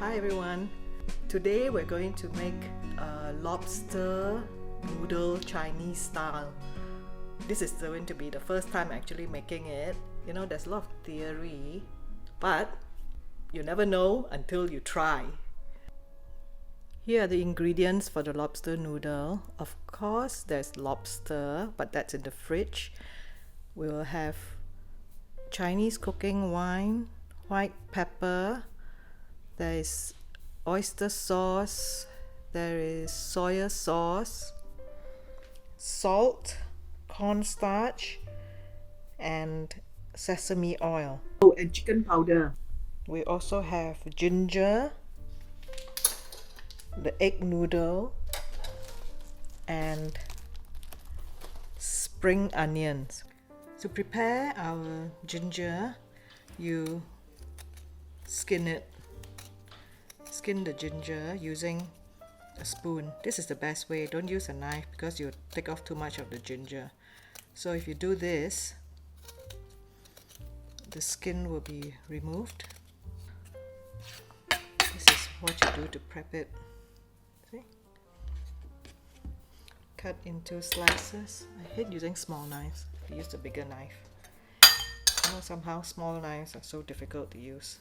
Hi everyone. Today we're going to make a lobster noodle Chinese style. This is going to be the first time actually making it. You know, there's a lot of theory, but you never know until you try. Here are the ingredients for the lobster noodle. Of course, there's lobster, but that's in the fridge. We'll have Chinese cooking wine, white pepper, there is oyster sauce, there is soya sauce, salt, cornstarch, and sesame oil. Oh, and chicken powder. We also have ginger, the egg noodle, and spring onions. To prepare our ginger, you skin the ginger using a spoon. This is the best way. Don't use a knife because you take off too much of the ginger. So if you do this, the skin will be removed. This is what you do to prep it. See? Cut into slices. I hate using small knives. I use a bigger knife. You know, somehow small knives are so difficult to use.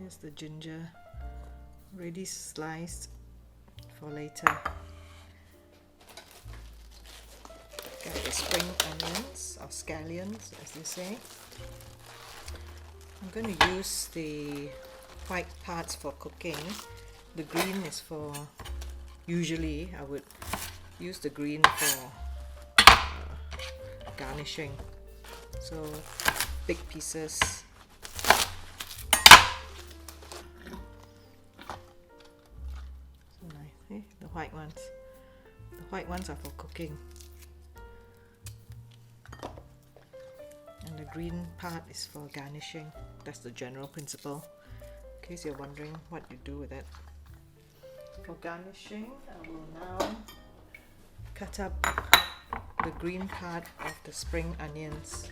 Here's the ginger, ready sliced for later. Got the spring onions, or scallions as you say. I'm going to use the white parts for cooking. The green is for, usually I would use the green for garnishing. So big pieces. The white ones. The white ones are for cooking. And the green part is for garnishing. That's the general principle. In case you're wondering what you do with it. For garnishing, I will now cut up the green part of the spring onions.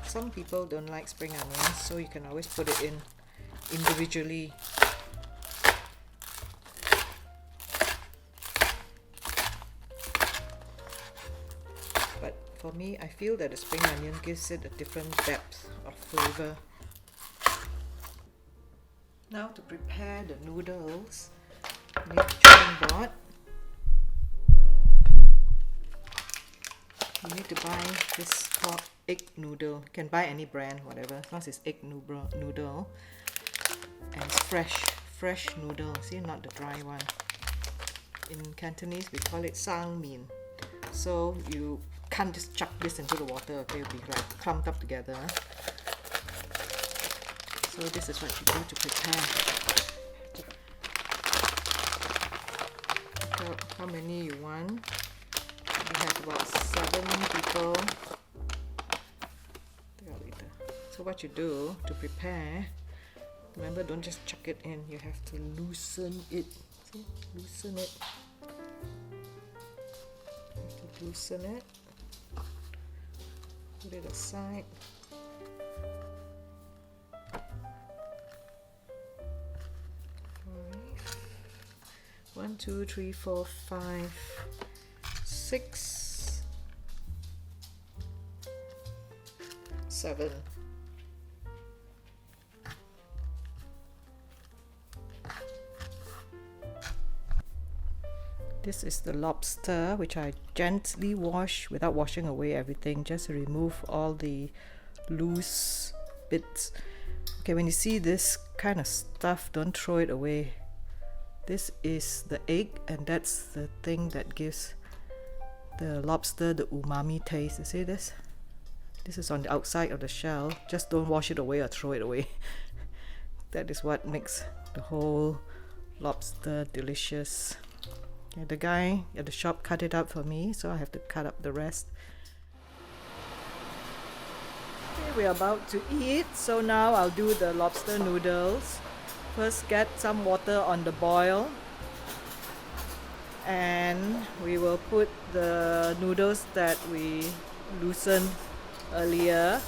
Some people don't like spring onions, so you can always put it in individually. But for me, I feel that the spring onion gives it a different depth of flavor. Now to prepare the noodles, you need a chopping board. You need to buy this called egg noodle. You can buy any brand, whatever, as long as it's egg noodle. And it's fresh noodle. See, not the dry one. In Cantonese, we call it sang min. So you can't just chuck this into the water, okay? It'll be like clumped up together. So this is what you do to prepare. Look how many you want. We have about 7 people. So what you do to prepare, remember, don't just chuck it in. You have to loosen it. See? Loosen it. Loosen it, put it aside. One, two, three, four, 5, 6, 7. This is the lobster, which I gently wash without washing away everything, just to remove all the loose bits. Okay, when you see this kind of stuff, don't throw it away. This is the egg, and that's the thing that gives the lobster the umami taste. You see this? This is on the outside of the shell. Just don't wash it away or throw it away. That is what makes the whole lobster delicious. Okay, the guy at the shop cut it up for me, so I have to cut up the rest. Okay, we're about to eat, so now I'll do the lobster noodles. First, get some water on the boil. And we will put the noodles that we loosened earlier.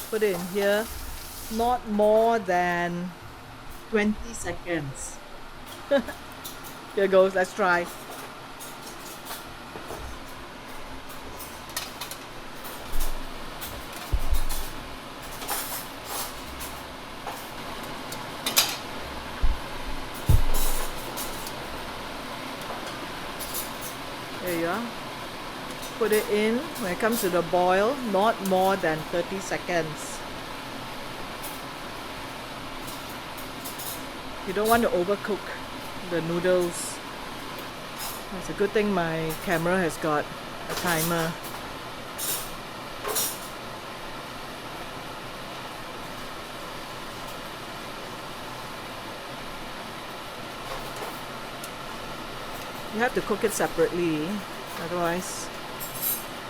Put it in here, not more than 20 seconds. Here goes, let's try. There you are. Put it in. When it comes to the boil, not more than 30 seconds. You don't want to overcook the noodles. It's a good thing my camera has got a timer. You have to cook it separately, otherwise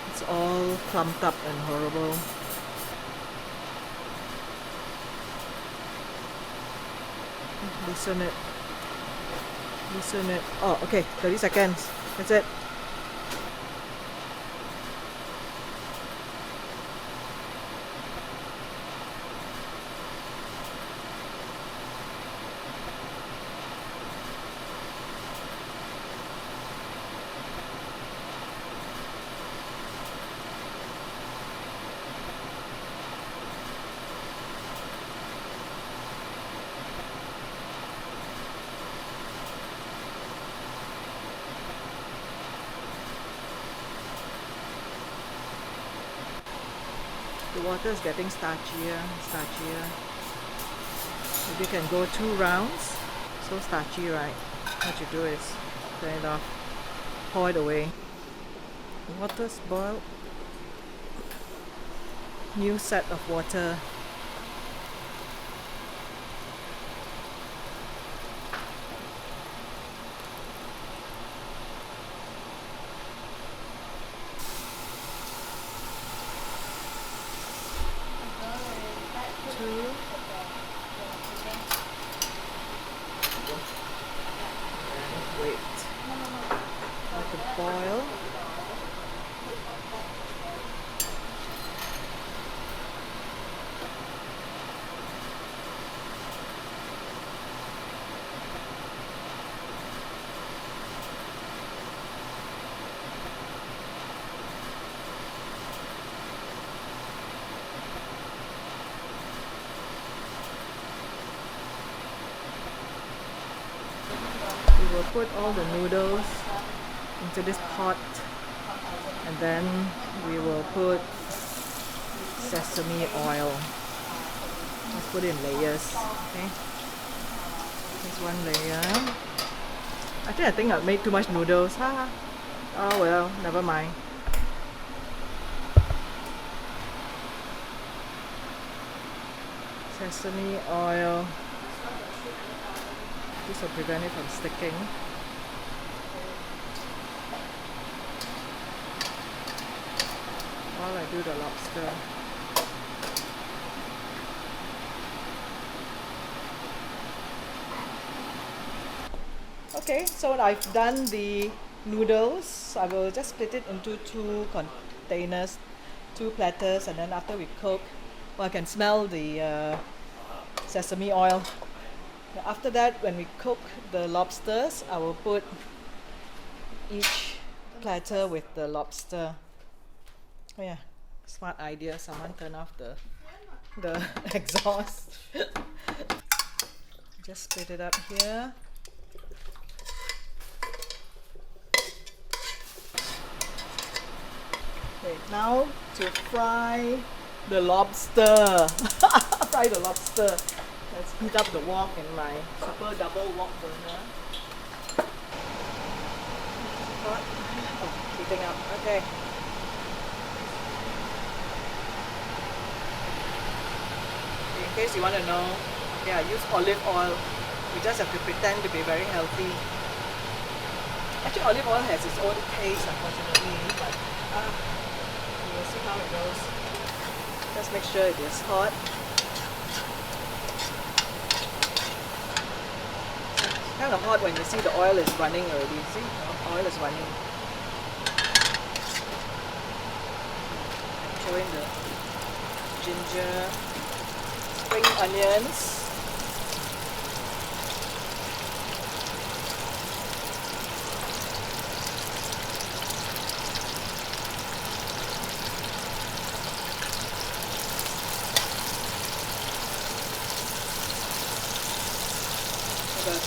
it's all clumped up and horrible. Loosen it. Loosen it. Oh, okay, 30 seconds. That's it. The water is getting starchier, starchier. Maybe you can go 2 rounds. So starchy, right? What you do is turn it off, pour it away. The water's boiled. New set of water. Wait. Let it boil. We will put all the noodles into this pot, and then we will put sesame oil. Let's put it in layers. Okay, here's one layer. I think I've made too much noodles. Ha. Oh well, never mind. Sesame oil. This will prevent it from sticking. While I do the lobster. Okay, so I've done the noodles. I will just split it into 2 containers, 2 platters, and then after we cook, well, I can smell the sesame oil. After that, when we cook the lobsters, I will put each platter with the lobster. Oh yeah, smart idea. Someone turn off the exhaust. Just split it up here. Okay, now to fry the lobster. Fry the lobster. Let's heat up the wok in my super double wok burner. Hot. Oh, heating up. Okay. In case you want to know, okay, I use olive oil. You just have to pretend to be very healthy. Actually, olive oil has its own taste, unfortunately, but we'll see how it goes. Just make sure it is hot. kind of hot when you see the oil is running already. See, the oil is running. I'm showing the ginger, spring onions.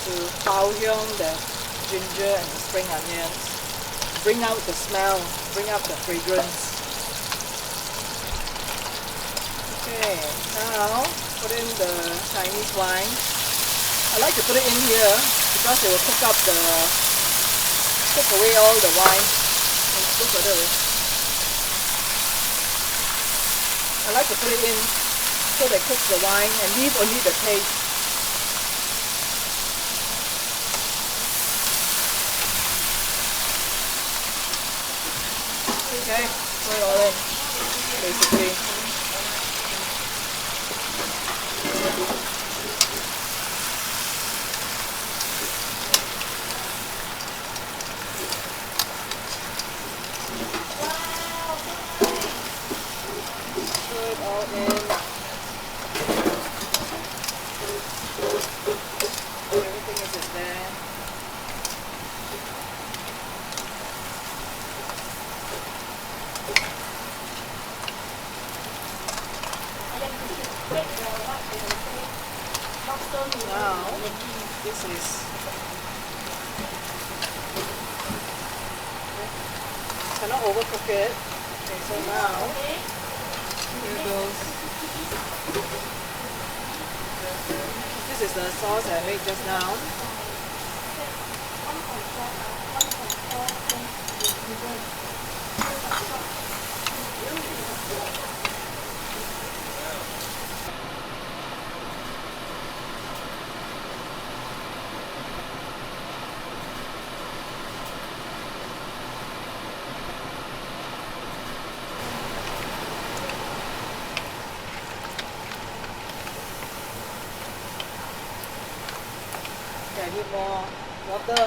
To Baoyong, the ginger and the spring onions, bring out the smell, bring out the fragrance. Okay, now put in the Chinese wine. I like to put it in here because it will cook away all the wine. Look further away. I like to put it in so they cook the wine and leave only the taste. Okay, put it all in, basically. Put it all in. Everything is in there. Now, this is cannot overcook it. Okay, so now here goes. This is the sauce I made just now. I need more water.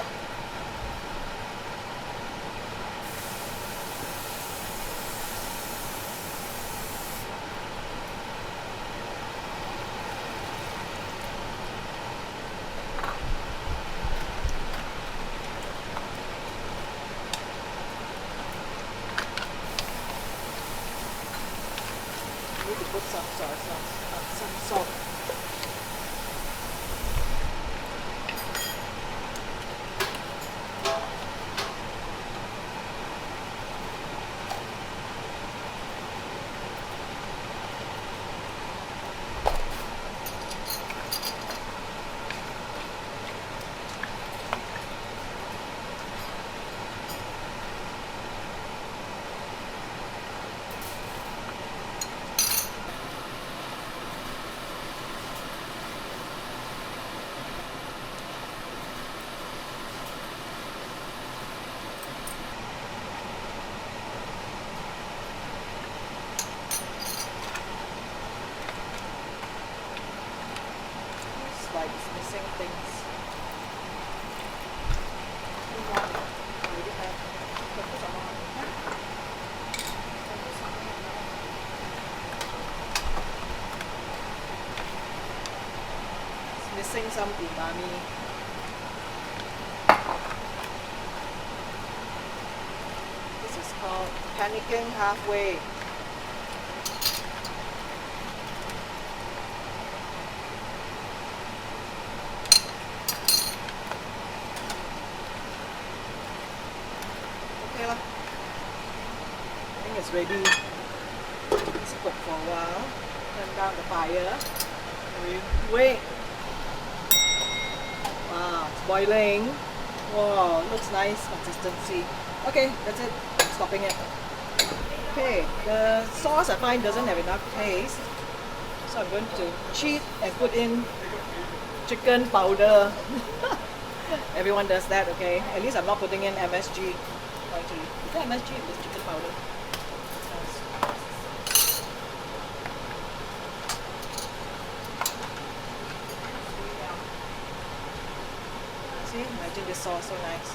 I need to put some salt. Like it's missing things. It's missing some umami. This is called panicking halfway. I think it's ready. Let's cook for a while. Turn down the fire. Wait. Wow, it's boiling. Wow, looks nice consistency. Okay, that's it. I'm stopping it. Okay, the sauce I find doesn't have enough taste, so I'm going to cheat and put in chicken powder. Everyone does that, okay? At least I'm not putting in MSG. Actually, is that MSG or just chicken powder? eating this sauce, so nice.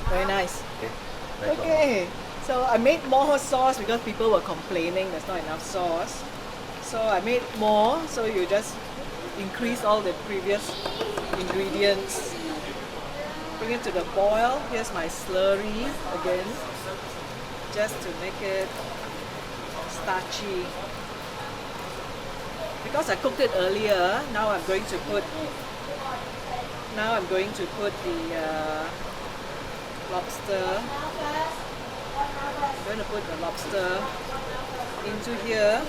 Very nice. Okay, so I made more sauce because people were complaining there's not enough sauce. So I made more, so you just increase all the previous ingredients. Bring it to the boil. Here's my slurry again, just to make it starchy. Because I cooked it earlier, now I'm going to put the lobster. I'm going to put the lobster into here.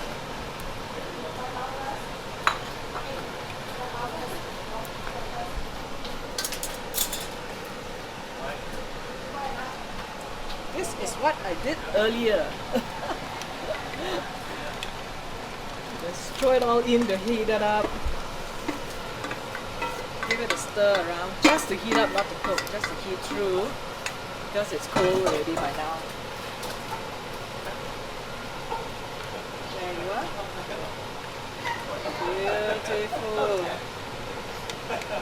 This is what I did earlier. Just throw it all in to heat it up. Give it a stir around, just to heat up, not to cook, just to heat through, because it's cold already by now. There you are. Beautiful.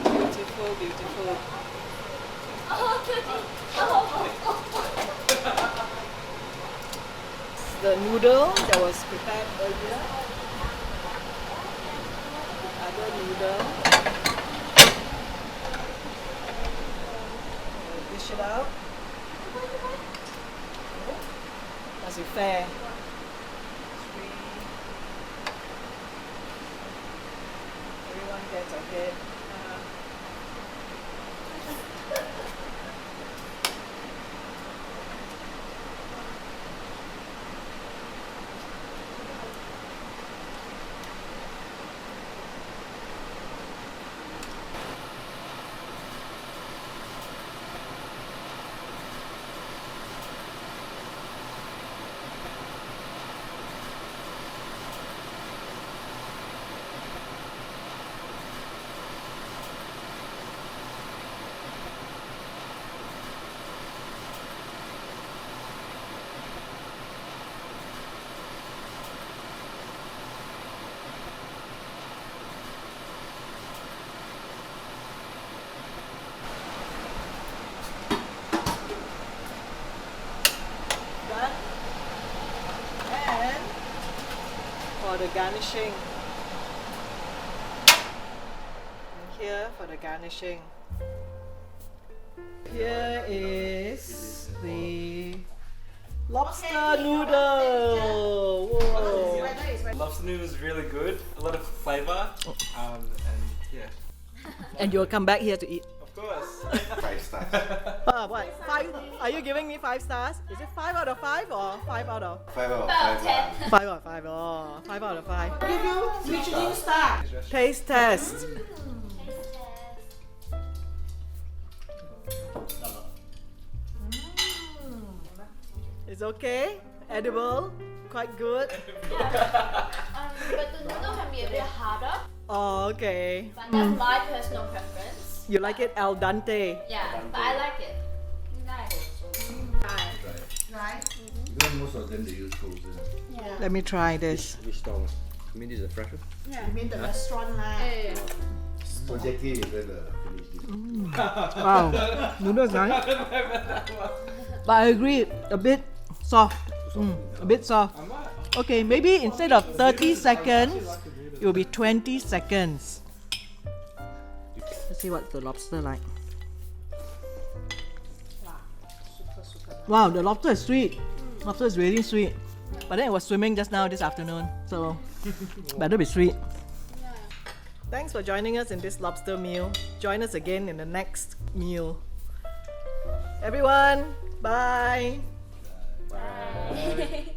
Beautiful, beautiful. The noodle that was prepared earlier. Other noodle. Dish it out. Must be fair. 3. Everyone gets a bit. For the garnishing, and here for the garnishing, here is the lobster noodle. Whoa. Lobster noodle is really good, a lot of flavour, and yeah. And you'll come back here to eat. Of course. 5 stars. What? 5? Are you giving me 5 stars? Is it 5 out of 5 or 5 out of 5 out of 5 lah. 5 out of 5? Oh, 5 out of 5. Give you Michelin star. Taste test. It's okay. Edible. Quite good. But the noodle can be a bit harder. Oh, okay. But that's my personal preference. You like it al dente? Yeah, but I like it. Nice. Right? Because most of them they use frozen. Yeah. Let me try this. Which stall? I mean, this is a fresh one? Yeah. You mean the restaurant lah? So Jackie is going to finish this. Wow, noodles nice. But I agree, a bit soft. A bit soft. Okay, maybe instead of 30 seconds, it will be 20 seconds. Let's see what's the lobster like. Wow, the lobster is sweet. Lobster is really sweet. But then it was swimming just now this afternoon, so better be sweet. Thanks for joining us in this lobster meal. Join us again in the next meal. Everyone, bye. Bye.